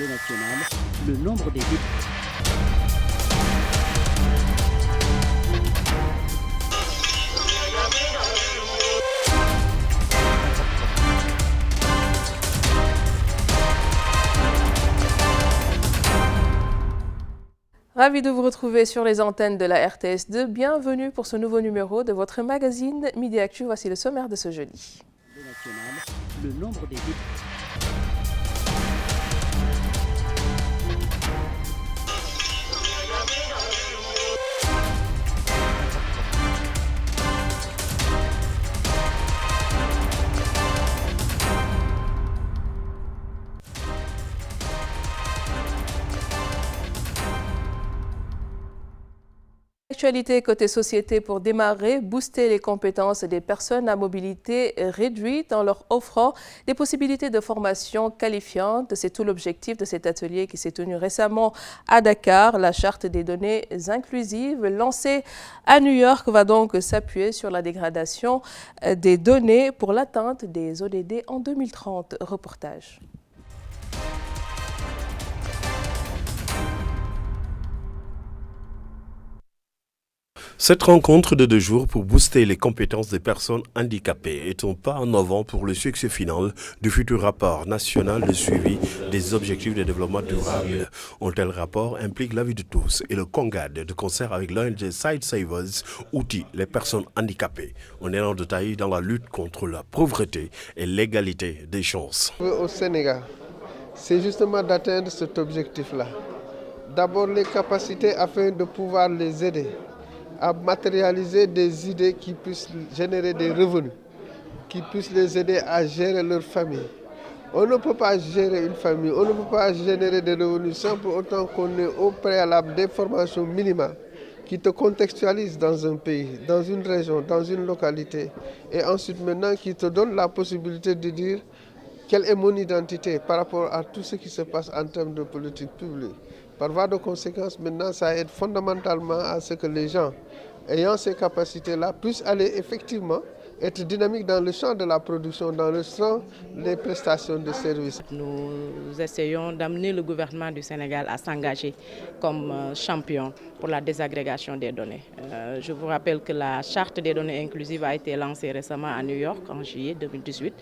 l'Assemblée nationale, le nombre des députés. Ravi de vous retrouver sur les antennes de la RTS2. Bienvenue pour ce nouveau numéro de votre magazine Midi Actu. Voici le sommaire de ce jeudi. Le nombre des députés. Actualité côté société pour démarrer, booster les compétences des personnes à mobilité réduite en leur offrant des possibilités de formation qualifiantes. C'est tout l'objectif de cet atelier qui s'est tenu récemment à Dakar. La charte des données inclusives lancée à New York va donc s'appuyer sur la dégradation des données pour l'atteinte des ODD en 2030. Reportage. Cette rencontre de 2 jours pour booster les compétences des personnes handicapées est un pas en avant pour le succès final du futur rapport national de suivi des objectifs de développement durable. Un tel rapport implique l'avis de tous et le CONGAD de concert avec l'ONG Side Savers outille les personnes handicapées. On est en détail dans la lutte contre la pauvreté et l'égalité des chances. Au Sénégal, c'est justement d'atteindre cet objectif-là. D'abord les capacités afin de pouvoir les aider à matérialiser des idées qui puissent générer des revenus, qui puissent les aider à gérer leur famille. On ne peut pas gérer une famille, on ne peut pas générer des revenus sans pour autant qu'on ait au préalable des formations minimales qui te contextualisent dans un pays, dans une région, dans une localité. Et ensuite maintenant qui te donnent la possibilité de dire quelle est mon identité par rapport à tout ce qui se passe en termes de politique publique. Par voie de conséquence, maintenant, ça aide fondamentalement à ce que les gens ayant ces capacités-là puissent aller effectivement être dynamiques dans le champ de la production, dans le champ des prestations de services. Nous essayons d'amener le gouvernement du Sénégal à s'engager comme champion pour la désagrégation des données. Je vous rappelle que la charte des données inclusives a été lancée récemment à New York en juillet 2018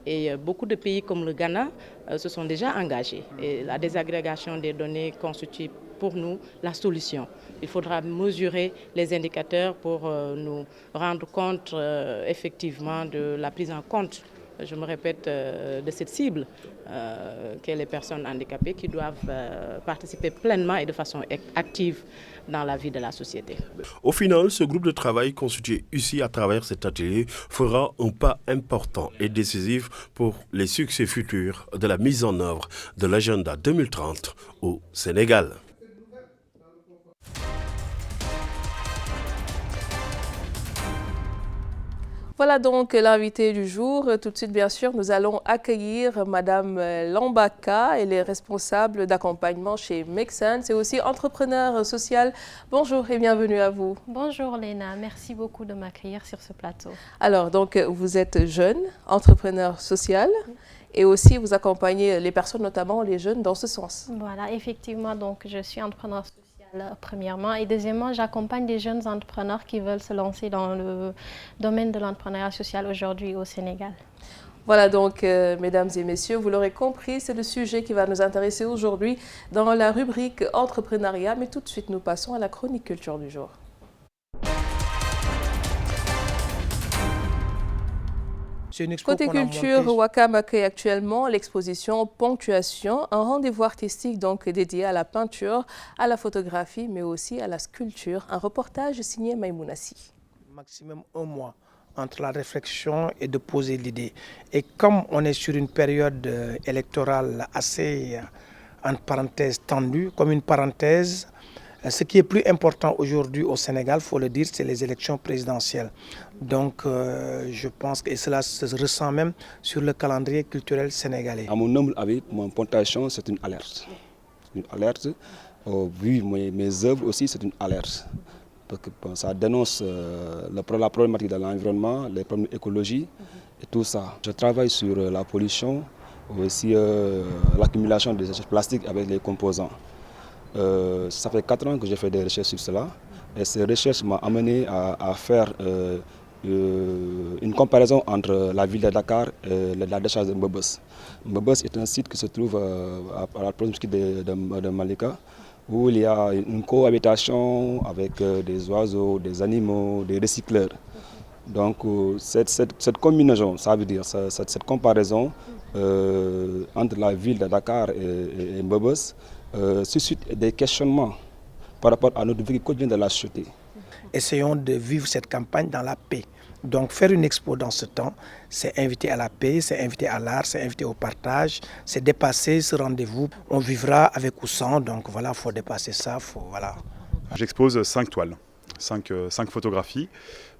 et beaucoup de pays comme le Ghana se sont déjà engagés. Et la désagrégation des données constitue pour nous la solution. Il faudra mesurer les indicateurs pour nous rendre compte effectivement de la prise en compte, je me répète, de cette cible qu'est les personnes handicapées qui doivent participer pleinement et de façon active dans la vie de la société. Au final, ce groupe de travail constitué ici à travers cet atelier fera un pas important et décisif pour les succès futurs de la mise en œuvre de l'agenda 2030 au Sénégal. Voilà donc l'invité du jour. Tout de suite, bien sûr, nous allons accueillir Madame Lambaka. Elle est responsable d'accompagnement chez Make Sense et aussi entrepreneur social. Bonjour et bienvenue à vous. Bonjour Léna, merci beaucoup de m'accueillir sur ce plateau. Alors, donc, vous êtes jeune, entrepreneur social et aussi vous accompagnez les personnes, notamment les jeunes, dans ce sens. Voilà, effectivement, donc je suis entrepreneur social premièrement et deuxièmement, j'accompagne des jeunes entrepreneurs qui veulent se lancer dans le domaine de l'entrepreneuriat social aujourd'hui au Sénégal. Voilà donc, mesdames et messieurs, vous l'aurez compris, c'est le sujet qui va nous intéresser aujourd'hui dans la rubrique entrepreneuriat. Mais tout de suite, nous passons à la chronique culture du jour. Côté culture, Ouakam accueille actuellement l'exposition Ponctuation, un rendez-vous artistique donc dédié à la peinture, à la photographie, mais aussi à la sculpture. Un reportage signé Maïmounassi. Maximum 1 mois entre la réflexion et de poser l'idée. Et comme on est sur une période électorale assez, entre parenthèses, tendue, comme une parenthèse, ce qui est plus important aujourd'hui au Sénégal, il faut le dire, c'est les élections présidentielles. Donc je pense que cela se ressent même sur le calendrier culturel sénégalais. À mon humble avis, mon Ponctuation, c'est une alerte. Une alerte. Vu mes œuvres aussi, c'est une alerte. Parce que ça dénonce la problématique de l'environnement, les problèmes d'écologie et tout ça. Je travaille sur la pollution aussi l'accumulation des déchets plastiques avec les composants. Ça fait 4 ans que j'ai fait des recherches sur cela et ces recherches m'ont amené à faire une comparaison entre la ville de Dakar et la décharge de Mbebes. Mbebes est un site qui se trouve à la proximité de Malika, où il y a une cohabitation avec des oiseaux, des animaux, des recycleurs. Donc cette combinaison, ça veut dire cette comparaison entre la ville de Dakar et Mbebes suscite des questionnements par rapport à notre vie quotidienne de la société. Essayons de vivre cette campagne dans la paix. Donc faire une expo dans ce temps, c'est inviter à la paix, c'est inviter à l'art, c'est inviter au partage, c'est dépasser ce rendez-vous. On vivra avec ou sans, donc voilà, il faut dépasser ça, voilà. J'expose 5 toiles, 5 photographies,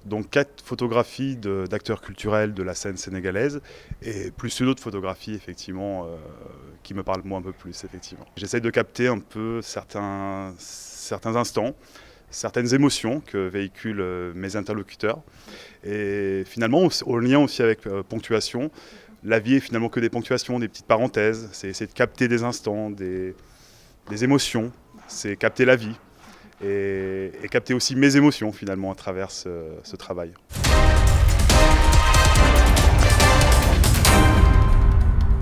donc 4 photographies d'acteurs culturels de la scène sénégalaise et plus une autre photographie effectivement qui me parle moi un peu plus effectivement. J'essaye de capter un peu certains instants, certaines émotions que véhiculent mes interlocuteurs. Et finalement, au lien aussi avec ponctuation, la vie est finalement que des ponctuations, des petites parenthèses. C'est essayer de capter des instants, des émotions. C'est capter la vie et capter aussi mes émotions finalement à travers ce travail.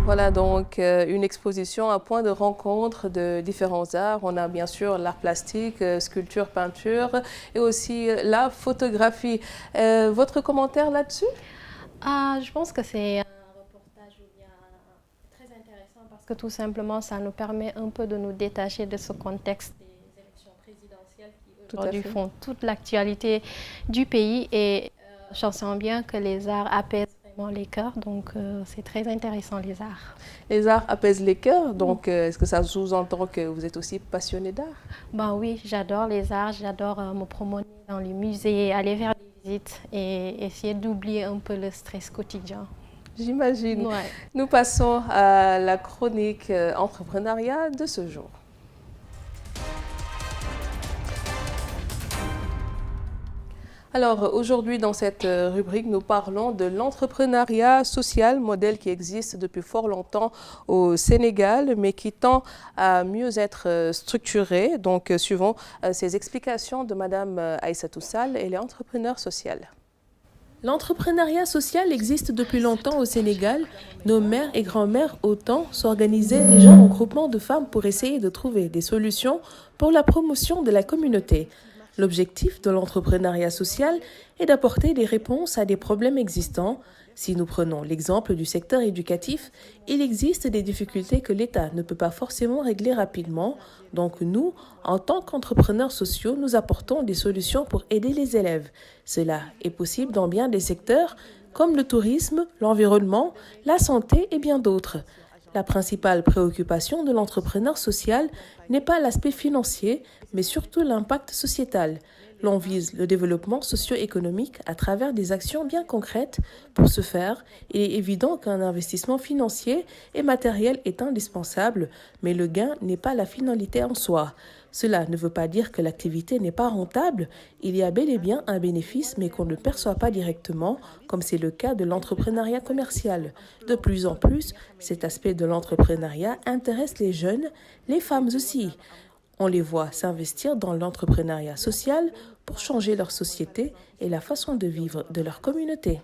Voilà donc une exposition, un point de rencontre de différents arts. On a bien sûr l'art plastique, sculpture, peinture et aussi la photographie. Votre commentaire là-dessus? Je pense que c'est un reportage très intéressant parce que tout simplement ça nous permet un peu de nous détacher de ce contexte des élections présidentielles qui aujourd'hui font toute l'actualité du pays et j'en sens bien que les arts apaisent les cœurs, donc c'est très intéressant les arts. Les arts apaisent les cœurs, donc est-ce que ça sous-entend que vous êtes aussi passionné d'art? Ben oui, j'adore les arts, j'adore me promener dans les musées, aller faire des visites et essayer d'oublier un peu le stress quotidien. J'imagine. Ouais. Nous passons à la chronique entrepreneuriat de ce jour. Alors aujourd'hui dans cette rubrique, nous parlons de l'entrepreneuriat social, modèle qui existe depuis fort longtemps au Sénégal, mais qui tend à mieux être structuré. Donc suivons ces explications de Madame Aïssatou Sall, elle est entrepreneur sociale. L'entrepreneuriat social existe depuis longtemps au Sénégal. Nos mères et grands-mères autant s'organisaient déjà en groupement de femmes pour essayer de trouver des solutions pour la promotion de la communauté. L'objectif de l'entrepreneuriat social est d'apporter des réponses à des problèmes existants. Si nous prenons l'exemple du secteur éducatif, il existe des difficultés que l'État ne peut pas forcément régler rapidement. Donc nous, en tant qu'entrepreneurs sociaux, nous apportons des solutions pour aider les élèves. Cela est possible dans bien des secteurs comme le tourisme, l'environnement, la santé et bien d'autres. La principale préoccupation de l'entrepreneur social n'est pas l'aspect financier, mais surtout l'impact sociétal. L'on vise le développement socio-économique à travers des actions bien concrètes. Pour ce faire, il est évident qu'un investissement financier et matériel est indispensable, mais le gain n'est pas la finalité en soi. Cela ne veut pas dire que l'activité n'est pas rentable. Il y a bel et bien un bénéfice, mais qu'on ne perçoit pas directement, comme c'est le cas de l'entrepreneuriat commercial. De plus en plus, cet aspect de l'entrepreneuriat intéresse les jeunes, les femmes aussi. On les voit s'investir dans l'entrepreneuriat social pour changer leur société et la façon de vivre de leur communauté.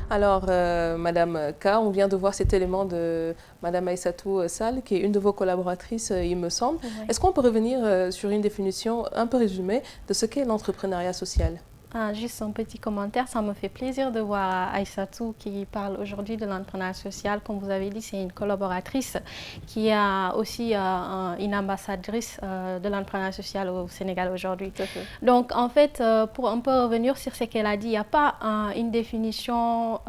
Alors, Madame K, on vient de voir cet élément de Madame Aïssatou Sall, qui est une de vos collaboratrices, il me semble. Oui. Est-ce qu'on peut revenir sur une définition un peu résumée de ce qu'est l'entrepreneuriat social? Juste un petit commentaire, ça me fait plaisir de voir Aïssatou qui parle aujourd'hui de l'entrepreneuriat social. Comme vous avez dit, c'est une collaboratrice qui est aussi une ambassadrice de l'entrepreneuriat social au Sénégal aujourd'hui. Donc en fait, pour un peu revenir sur ce qu'elle a dit, il n'y a pas une définition,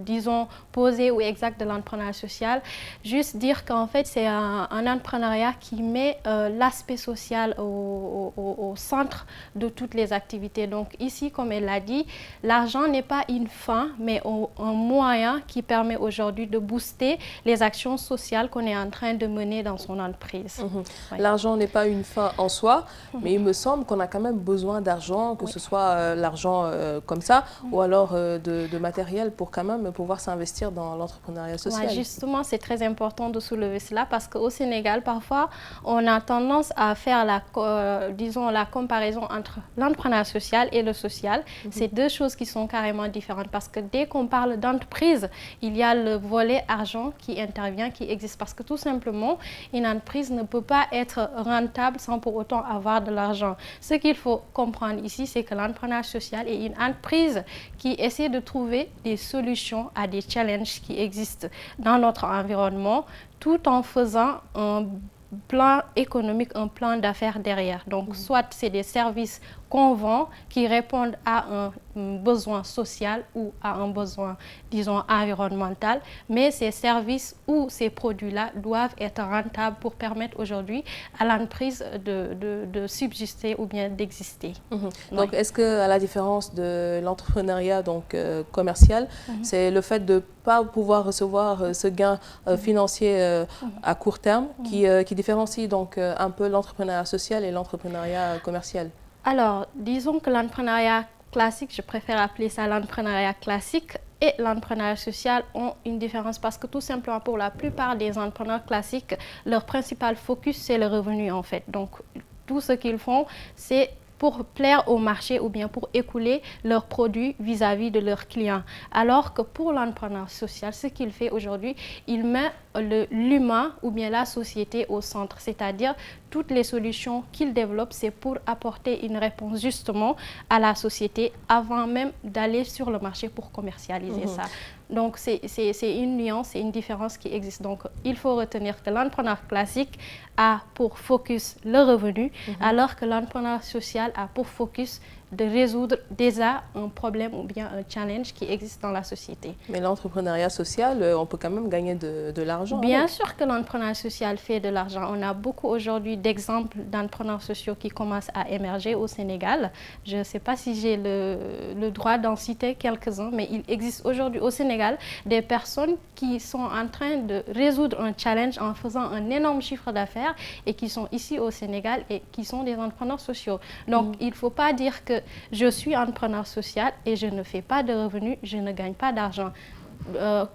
disons, posée ou exacte de l'entrepreneuriat social. Juste dire qu'en fait, c'est un entrepreneuriat qui met l'aspect social au centre de toutes les activités. Donc ici, aussi, comme elle l'a dit, l'argent n'est pas une fin, mais un moyen qui permet aujourd'hui de booster les actions sociales qu'on est en train de mener dans son entreprise. Oui. L'argent n'est pas une fin en soi, mais il me semble qu'on a quand même besoin d'argent, que ce soit l'argent comme ça, ou alors de matériel pour quand même pouvoir s'investir dans l'entrepreneuriat social. Ouais, justement, c'est très important de soulever cela parce qu'au Sénégal, parfois, on a tendance à faire disons, la comparaison entre l'entrepreneuriat social et le social. C'est deux choses qui sont carrément différentes parce que dès qu'on parle d'entreprise, il y a le volet argent qui intervient, qui existe. Parce que tout simplement, une entreprise ne peut pas être rentable sans pour autant avoir de l'argent. Ce qu'il faut comprendre ici, c'est que l'entrepreneuriat social est une entreprise qui essaie de trouver des solutions à des challenges qui existent dans notre environnement, tout en faisant un plan économique, un plan d'affaires derrière. Donc, soit c'est des services qu'on vend qui répondent à un besoin social ou à un besoin, disons, environnemental, mais ces services ou ces produits-là doivent être rentables pour permettre aujourd'hui à l'entreprise de subsister ou bien d'exister. Donc, est-ce que, à la différence de l'entrepreneuriat commercial, c'est le fait de ne pas pouvoir recevoir ce gain financier à court terme qui différencie donc un peu l'entrepreneuriat social et l'entrepreneuriat commercial? Alors, disons que l'entrepreneuriat classique, je préfère appeler ça l'entrepreneuriat classique, et l'entrepreneuriat social ont une différence parce que tout simplement pour la plupart des entrepreneurs classiques, leur principal focus c'est le revenu en fait. Donc, tout ce qu'ils font, c'est pour plaire au marché ou bien pour écouler leurs produits vis-à-vis de leurs clients. Alors que pour l'entrepreneur social, ce qu'il fait aujourd'hui, il met l'humain ou bien la société au centre, c'est-à-dire toutes les solutions qu'il développe, c'est pour apporter une réponse justement à la société avant même d'aller sur le marché pour commercialiser ça. Donc, c'est une nuance, c'est une différence qui existe. Donc, il faut retenir que l'entrepreneur classique a pour focus le revenu, alors que l'entrepreneur social a pour focus de résoudre déjà un problème ou bien un challenge qui existe dans la société. Mais l'entrepreneuriat social, on peut quand même gagner de l'argent. Bien sûr que l'entrepreneuriat social fait de l'argent. On a beaucoup aujourd'hui d'exemples d'entrepreneurs sociaux qui commencent à émerger au Sénégal. Je ne sais pas si j'ai le droit d'en citer quelques-uns, mais il existe aujourd'hui au Sénégal des personnes qui sont en train de résoudre un challenge en faisant un énorme chiffre d'affaires et qui sont ici au Sénégal et qui sont des entrepreneurs sociaux. Donc, il ne faut pas dire que je suis entrepreneur social et je ne fais pas de revenus, je ne gagne pas d'argent.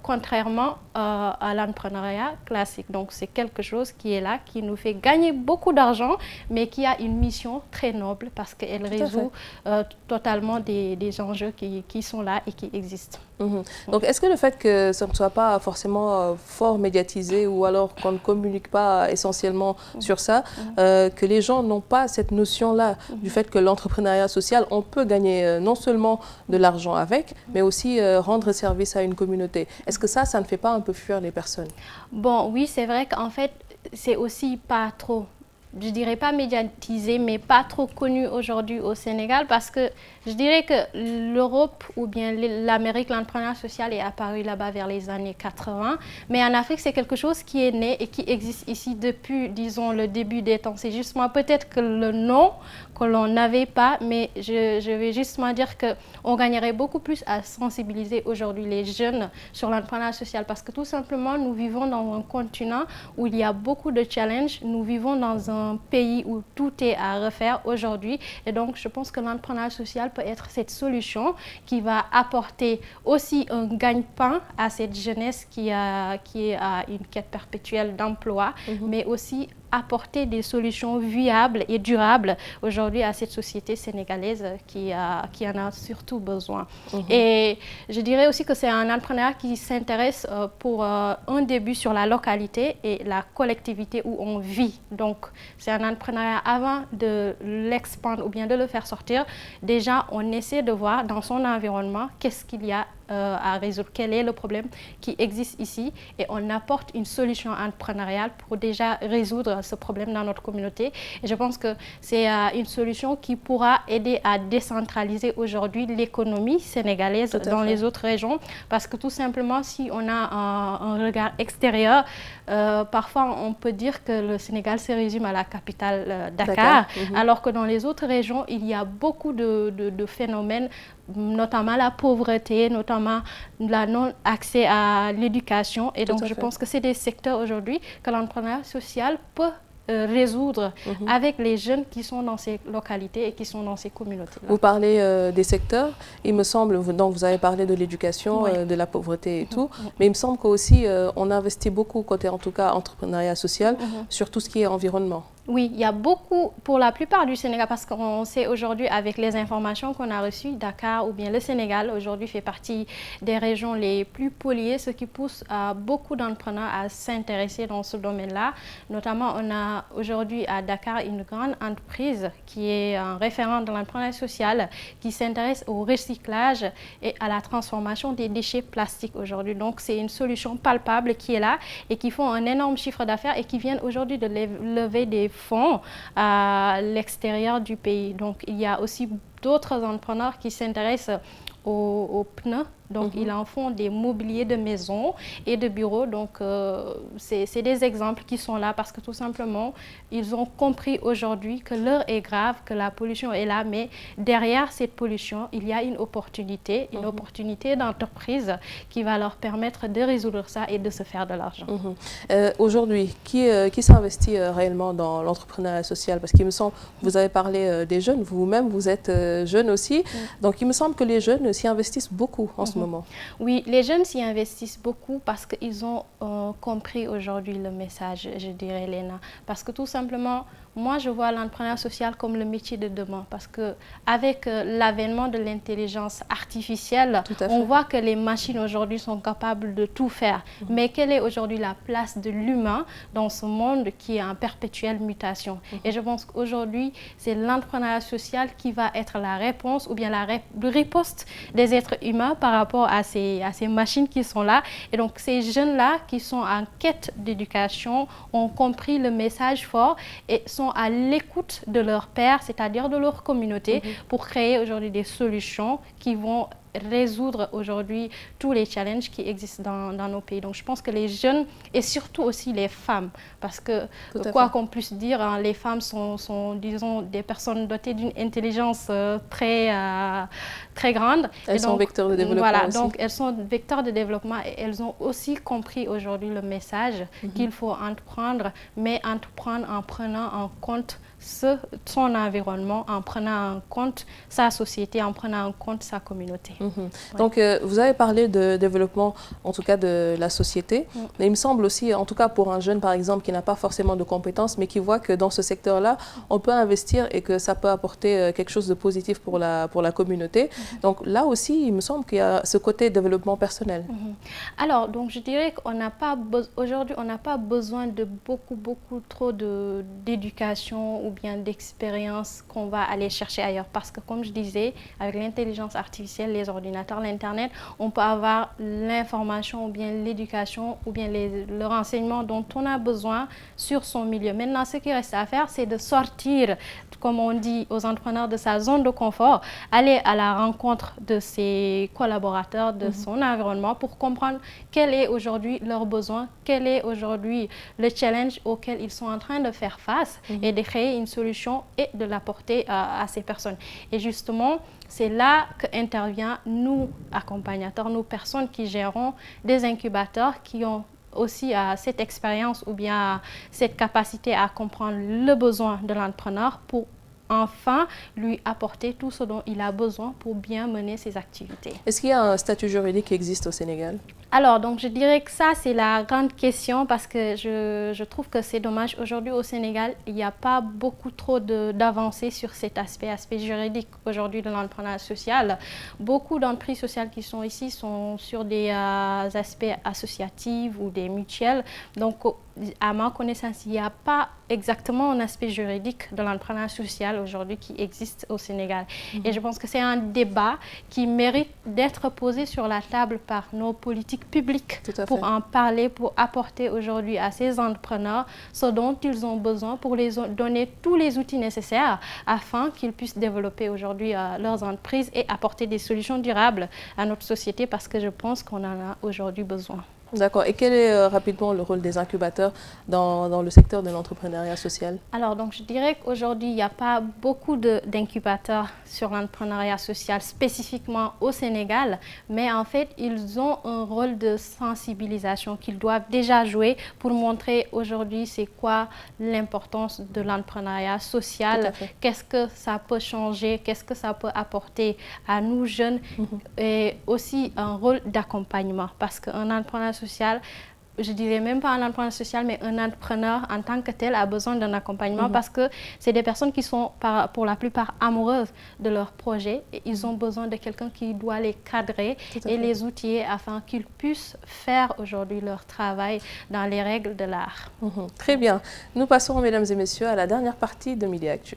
Contrairement à l'entrepreneuriat classique. Donc, c'est quelque chose qui est là, qui nous fait gagner beaucoup d'argent, mais qui a une mission très noble parce qu'elle résout totalement des enjeux qui sont là et qui existent. Donc, est-ce que le fait que ce ne soit pas forcément fort médiatisé ou alors qu'on ne communique pas essentiellement sur ça, que les gens n'ont pas cette notion-là du fait que l'entrepreneuriat social, on peut gagner non seulement de l'argent avec, mais aussi rendre service à une communauté. Est-ce que ça ne fait pas un peu fuir les personnes? Bon, oui, c'est vrai qu'en fait, c'est aussi pas trop, je dirais pas médiatisé, mais pas trop connu aujourd'hui au Sénégal parce que je dirais que l'Europe ou bien l'Amérique, l'entrepreneuriat social est apparu là-bas vers les années 80. Mais en Afrique, c'est quelque chose qui est né et qui existe ici depuis, disons, le début des temps. C'est justement peut-être que le nom que l'on n'avait pas, mais je vais justement dire qu'on gagnerait beaucoup plus à sensibiliser aujourd'hui les jeunes sur l'entrepreneuriat social parce que tout simplement, nous vivons dans un continent où il y a beaucoup de challenges. Nous vivons dans un pays où tout est à refaire aujourd'hui. Et donc, je pense que l'entrepreneuriat social peut être cette solution qui va apporter aussi un gagne-pain à cette jeunesse qui est à une quête perpétuelle d'emploi, mais aussi apporter des solutions viables et durables aujourd'hui à cette société sénégalaise qui en a surtout besoin. Et je dirais aussi que c'est un entrepreneur qui s'intéresse pour un début sur la localité et la collectivité où on vit. Donc, c'est un entrepreneur avant de l'expandre ou bien de le faire sortir. Déjà, on essaie de voir dans son environnement qu'est-ce qu'il y a à résoudre, quel est le problème qui existe ici, et on apporte une solution entrepreneuriale pour déjà résoudre ce problème dans notre communauté. Et je pense que c'est une solution qui pourra aider à décentraliser aujourd'hui l'économie sénégalaise dans les autres régions, parce que tout simplement, si on a un regard extérieur, parfois on peut dire que le Sénégal se résume à la capitale Dakar, alors que dans les autres régions, il y a beaucoup de phénomènes, notamment la pauvreté, notamment la non-accès à l'éducation. Et donc je pense que c'est des secteurs aujourd'hui que l'entrepreneuriat social peut résoudre avec les jeunes qui sont dans ces localités et qui sont dans ces communautés. Vous parlez des secteurs, il me semble, donc vous avez parlé de l'éducation, de la pauvreté et tout, mais il me semble qu'aussi on investit beaucoup côté, en tout cas, entrepreneuriat social, sur tout ce qui est environnement. Oui, il y a beaucoup, pour la plupart du Sénégal, parce qu'on sait aujourd'hui avec les informations qu'on a reçues, Dakar ou bien le Sénégal aujourd'hui fait partie des régions les plus polluées, ce qui pousse beaucoup d'entrepreneurs à s'intéresser dans ce domaine-là. Notamment, on a aujourd'hui à Dakar une grande entreprise qui est un référent de l'entrepreneuriat social, qui s'intéresse au recyclage et à la transformation des déchets plastiques aujourd'hui. Donc, c'est une solution palpable qui est là et qui font un énorme chiffre d'affaires et qui viennent aujourd'hui de lever des fonds à l'extérieur du pays. Donc, il y a aussi d'autres entrepreneurs qui s'intéressent aux pneus. Donc, ils en font des mobiliers de maison et de bureaux. Donc, c'est des exemples qui sont là parce que tout simplement, ils ont compris aujourd'hui que l'heure est grave, que la pollution est là. Mais derrière cette pollution, il y a une opportunité d'entreprise qui va leur permettre de résoudre ça et de se faire de l'argent. Aujourd'hui, qui s'investit réellement dans l'entrepreneuriat social? Parce qu'il me semble, vous avez parlé des jeunes, vous-même, vous êtes jeune aussi. Donc, il me semble que les jeunes s'y investissent beaucoup en ce moment. Oui, les jeunes s'y investissent beaucoup parce qu'ils ont compris aujourd'hui le message, je dirais, Léna. Parce que tout simplement, moi, je vois l'entrepreneuriat social comme le métier de demain. Parce qu'avec l'avènement de l'intelligence artificielle, on voit que les machines aujourd'hui sont capables de tout faire. Mais quelle est aujourd'hui la place de l'humain dans ce monde qui est en perpétuelle mutation? Et je pense qu'aujourd'hui, c'est l'entrepreneuriat social qui va être la réponse ou bien la riposte des êtres humains par rapport à ces machines qui sont là. Et donc, ces jeunes-là qui sont en quête d'éducation ont compris le message fort et sont à l'écoute de leurs pairs, c'est-à-dire de leur communauté, pour créer aujourd'hui des solutions qui vont résoudre aujourd'hui tous les challenges qui existent dans nos pays. Donc je pense que les jeunes et surtout aussi les femmes, parce que quoi qu'on puisse dire, hein, les femmes sont, disons, des personnes dotées d'une intelligence très grande. Elles sont vecteurs de développement voilà, aussi. donc elles sont vecteurs de développement et elles ont aussi compris aujourd'hui le message qu'il faut entreprendre, mais entreprendre en prenant en compte son environnement, en prenant en compte sa société, en prenant en compte sa communauté. Donc, vous avez parlé de développement, en tout cas de la société, mais il me semble aussi, en tout cas pour un jeune par exemple qui n'a pas forcément de compétences, mais qui voit que dans ce secteur-là, on peut investir et que ça peut apporter quelque chose de positif pour la communauté. Donc là aussi, il me semble qu'il y a ce côté développement personnel. Alors, donc je dirais qu'on n'a pas aujourd'hui, on n'a pas besoin de beaucoup trop d'éducation ou bien d'expérience qu'on va aller chercher ailleurs. Parce que comme je disais, avec l'intelligence artificielle, les ordinateurs, l'Internet, on peut avoir l'information ou bien l'éducation ou bien le renseignement dont on a besoin sur son milieu. Maintenant, ce qui reste à faire, c'est de sortir, comme on dit aux entrepreneurs, de sa zone de confort, aller à la rencontre de ses collaborateurs, de son environnement pour comprendre quel est aujourd'hui leur besoin, quel est aujourd'hui le challenge auquel ils sont en train de faire face et de créer une solution et de l'apporter à ces personnes. Et justement, c'est là qu'intervient nous, accompagnateurs, nous, personnes qui gérons des incubateurs qui ont aussi cette expérience ou bien cette capacité à comprendre le besoin de l'entrepreneur pour enfin lui apporter tout ce dont il a besoin pour bien mener ses activités. Est-ce qu'il y a un statut juridique qui existe au Sénégal? Alors, donc je dirais que ça, c'est la grande question parce que je trouve que c'est dommage. Aujourd'hui, au Sénégal, il n'y a pas beaucoup trop d'avancées sur cet aspect juridique aujourd'hui de l'entrepreneuriat social. Beaucoup d'entreprises sociales qui sont ici sont sur des aspects associatifs ou des mutuelles. Donc, à ma connaissance, il n'y a pas exactement un aspect juridique de l'entrepreneuriat social aujourd'hui qui existe au Sénégal. Et je pense que c'est un débat qui mérite d'être posé sur la table par nos politiques publiques pour en parler, pour apporter aujourd'hui à ces entrepreneurs ce dont ils ont besoin, pour les donner tous les outils nécessaires afin qu'ils puissent développer aujourd'hui leurs entreprises et apporter des solutions durables à notre société, parce que je pense qu'on en a aujourd'hui besoin. D'accord. Et quel est rapidement le rôle des incubateurs dans le secteur de l'entrepreneuriat social? Alors, donc, je dirais qu'aujourd'hui, il n'y a pas beaucoup d'incubateurs sur l'entrepreneuriat social spécifiquement au Sénégal, mais en fait, ils ont un rôle de sensibilisation qu'ils doivent déjà jouer pour montrer aujourd'hui c'est quoi l'importance de l'entrepreneuriat social, qu'est-ce que ça peut changer, qu'est-ce que ça peut apporter à nous jeunes, et aussi un rôle d'accompagnement, parce qu'un entrepreneur social, je dirais même pas un entrepreneur social, mais un entrepreneur en tant que tel a besoin d'un accompagnement parce que c'est des personnes qui sont pour la plupart amoureuses de leur projet et ils ont besoin de quelqu'un qui doit les cadrer et les outiller afin qu'ils puissent faire aujourd'hui leur travail dans les règles de l'art. Très bien. Nous passons, mesdames et messieurs, à la dernière partie de Midi Actu.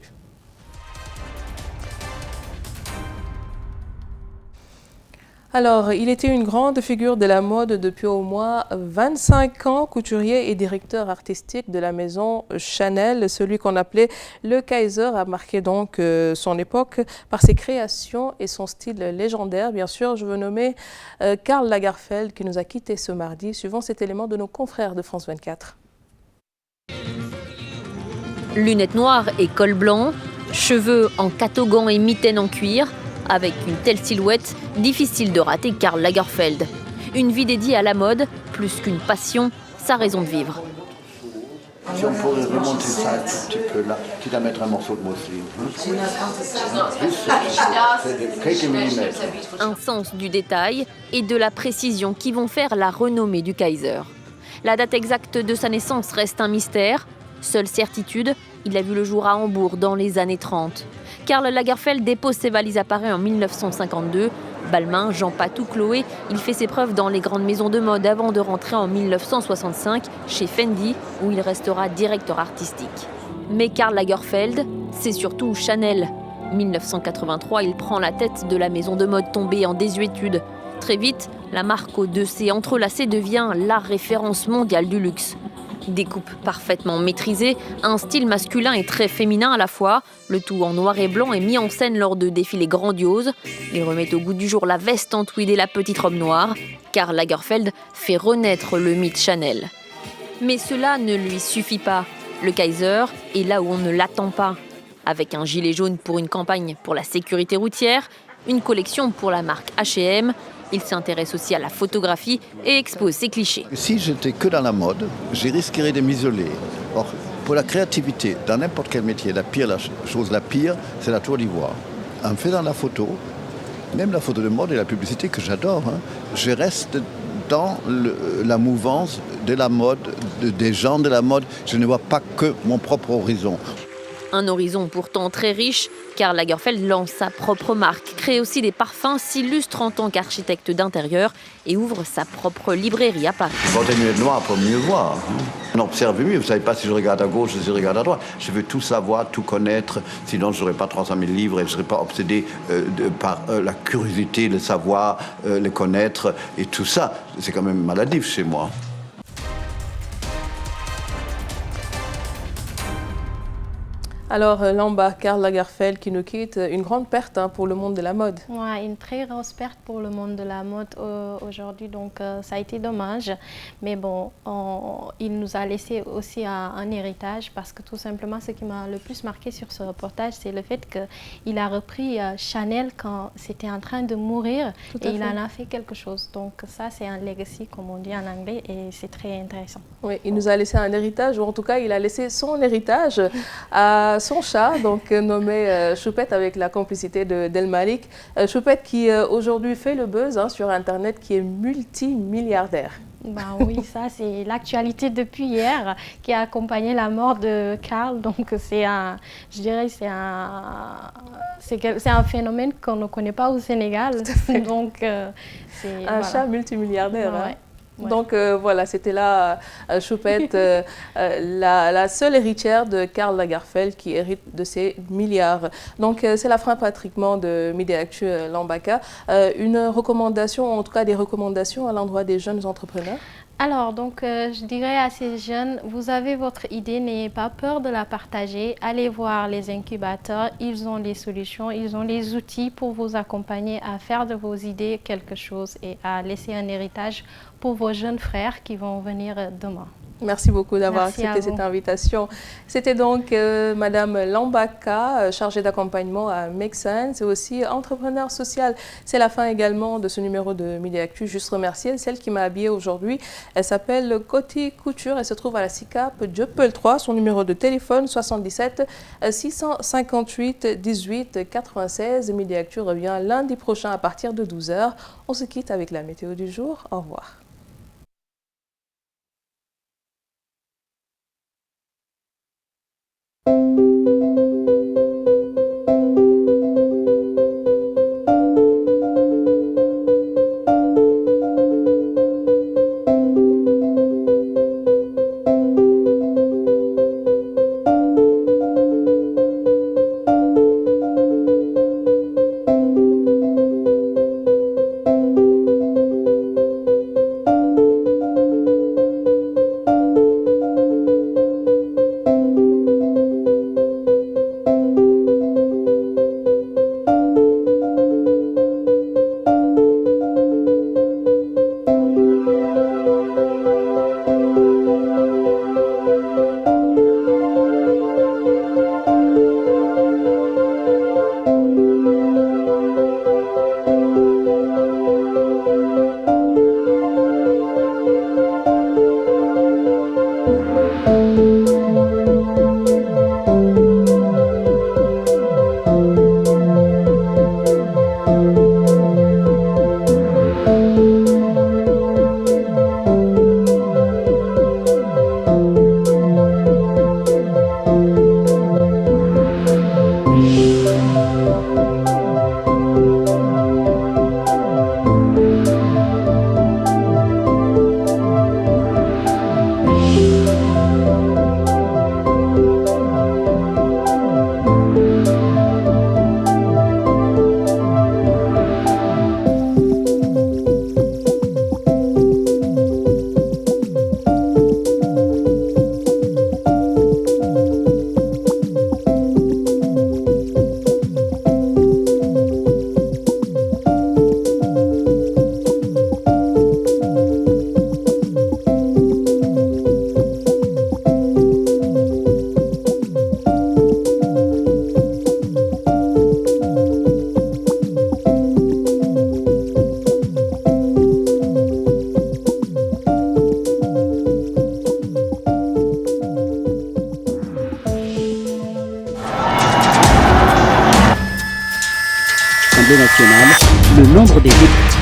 Alors, il était une grande figure de la mode depuis au moins 25 ans, couturier et directeur artistique de la maison Chanel. Celui qu'on appelait le Kaiser a marqué donc son époque par ses créations et son style légendaire. Bien sûr, je veux nommer Karl Lagerfeld qui nous a quittés ce mardi, suivant cet élément de nos confrères de France 24. Lunettes noires et col blanc, cheveux en catogan et mitaines en cuir. Avec une telle silhouette, difficile de rater Karl Lagerfeld. Une vie dédiée à la mode, plus qu'une passion, sa raison de vivre. Si on pourrait remonter ça un petit peu là, quitte à mettre un morceau de mousseline. Quelques millimètres. Un sens du détail et de la précision qui vont faire la renommée du Kaiser. La date exacte de sa naissance reste un mystère. Seule certitude, il a vu le jour à Hambourg dans les années 30. Karl Lagerfeld dépose ses valises à Paris en 1952. Balmain, Jean Patou, Chloé, il fait ses preuves dans les grandes maisons de mode avant de rentrer en 1965 chez Fendi, où il restera directeur artistique. Mais Karl Lagerfeld, c'est surtout Chanel. 1983, il prend la tête de la maison de mode tombée en désuétude. Très vite, la marque aux deux C entrelacées devient la référence mondiale du luxe. Des coupes parfaitement maîtrisées, un style masculin et très féminin à la fois, le tout en noir et blanc est mis en scène lors de défilés grandioses. Il remet au goût du jour la veste en tweed et la petite robe noire. Karl Lagerfeld fait renaître le mythe Chanel. Mais cela ne lui suffit pas. Le Kaiser est là où on ne l'attend pas. Avec un gilet jaune pour une campagne pour la sécurité routière, une collection pour la marque H&M. Il s'intéresse aussi à la photographie et expose ses clichés. Si j'étais que dans la mode, je risquerais de m'isoler. Or, pour la créativité, dans n'importe quel métier, la chose la pire, c'est la tour d'ivoire. En faisant la photo, même la photo de mode et la publicité que j'adore, je reste dans la mouvance de la mode, des gens de la mode. Je ne vois pas que mon propre horizon. Un horizon pourtant très riche, car Lagerfeld lance sa propre marque, crée aussi des parfums, s'illustre en tant qu'architecte d'intérieur et ouvre sa propre librairie à Paris. Porter une lunette noire pour mieux voir. On observe mieux, vous ne savez pas si je regarde à gauche ou si je regarde à droite. Je veux tout savoir, tout connaître, sinon je n'aurais pas 300 000 livres et je ne serais pas obsédé par la curiosité, le savoir, le connaître et tout ça. C'est quand même maladif chez moi. Alors, Lamba, Karl Lagerfeld qui nous quitte, une grande perte pour le monde de la mode. Ouais, une très grosse perte pour le monde de la mode aujourd'hui, donc ça a été dommage. Mais bon, il nous a laissé aussi un héritage parce que tout simplement, ce qui m'a le plus marqué sur ce reportage, c'est le fait qu'il a repris Chanel quand c'était en train de mourir et il en a fait quelque chose. Donc ça, c'est un legacy, comme on dit en anglais, et c'est très intéressant. Oui, il nous a laissé un héritage, ou en tout cas, il a laissé son héritage à son chat, donc nommé Choupette avec la complicité de Del Malik. Choupette qui aujourd'hui fait le buzz sur Internet, qui est multimilliardaire. Ben oui, ça c'est l'actualité depuis hier qui a accompagné la mort de Karl. Donc c'est un phénomène qu'on ne connaît pas au Sénégal. Donc c'est un chat multimilliardaire. Ouais. Ouais. Donc voilà, c'était là Choupette, la seule héritière de Karl Lagerfeld qui hérite de ses milliards. Donc c'est la fin pratiquement de Midi Actu Lambaka. Une recommandation, en tout cas des recommandations à l'endroit des jeunes entrepreneurs? Alors, donc, je dirais à ces jeunes, vous avez votre idée, n'ayez pas peur de la partager. Allez voir les incubateurs, ils ont les solutions, ils ont les outils pour vous accompagner à faire de vos idées quelque chose et à laisser un héritage pour vos jeunes frères qui vont venir demain. Merci beaucoup d'avoir accepté cette invitation. C'était donc Madame Lambaka, chargée d'accompagnement à Make Sense et aussi entrepreneur social. C'est la fin également de ce numéro de Midi Actu. Juste remercier celle qui m'a habillée aujourd'hui. Elle s'appelle Coty Couture. Elle se trouve à la SICAP Dieuppeul 3. Son numéro de téléphone 77 658 18 96. Midi Actu revient lundi prochain à partir de 12h. On se quitte avec la météo du jour. Au revoir. Nationale, le nombre des députés.